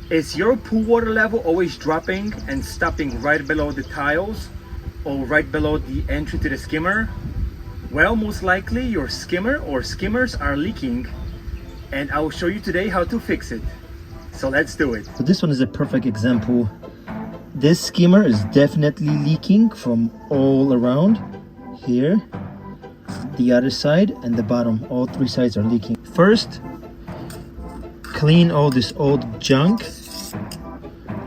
Is your pool water level always dropping and stopping right below the tiles or right below the entry to the skimmer? Well, most likely your skimmer or skimmers are leaking, and I will show you today how to fix it. So let's do it. So this one is a perfect example. This skimmer is definitely leaking from all around. Here, the other side, and the bottom. All three sides are leaking. First, clean all this old junk,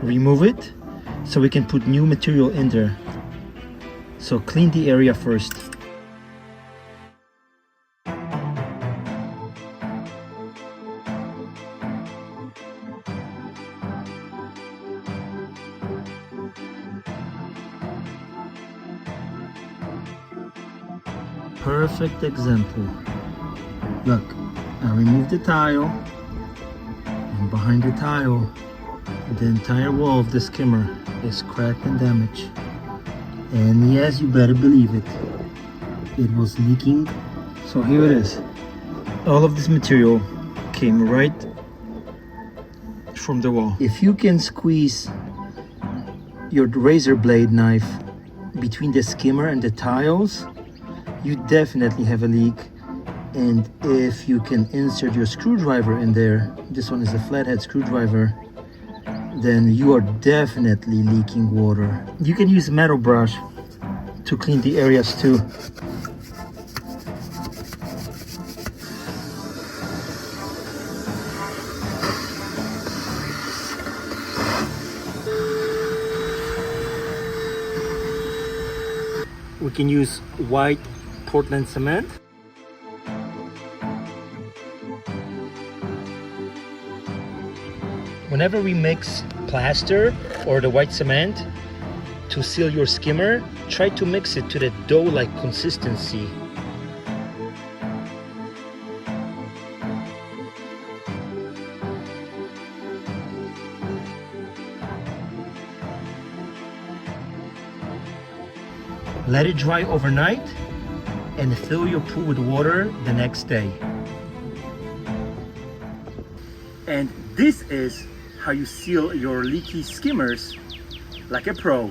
remove it so we can put new material in there. So clean the area first. Perfect example. Look, I removed the tile, and behind the tile, the entire wall of the skimmer is cracked and damaged. And yes, you better believe it, it was leaking. So here it is. All of this material came right from the wall. If you can squeeze your razor blade knife between the skimmer and the tiles, you definitely have a leak. And if you can insert your screwdriver in there, this one is a flathead screwdriver, then you are definitely leaking water. You can use metal brush to clean the areas too. We can use white Portland cement. Whenever we mix plaster or the white cement to seal your skimmer, try to mix it to the dough-like consistency. Let it dry overnight and fill your pool with water the next day. And this is how you seal your leaky skimmers like a pro.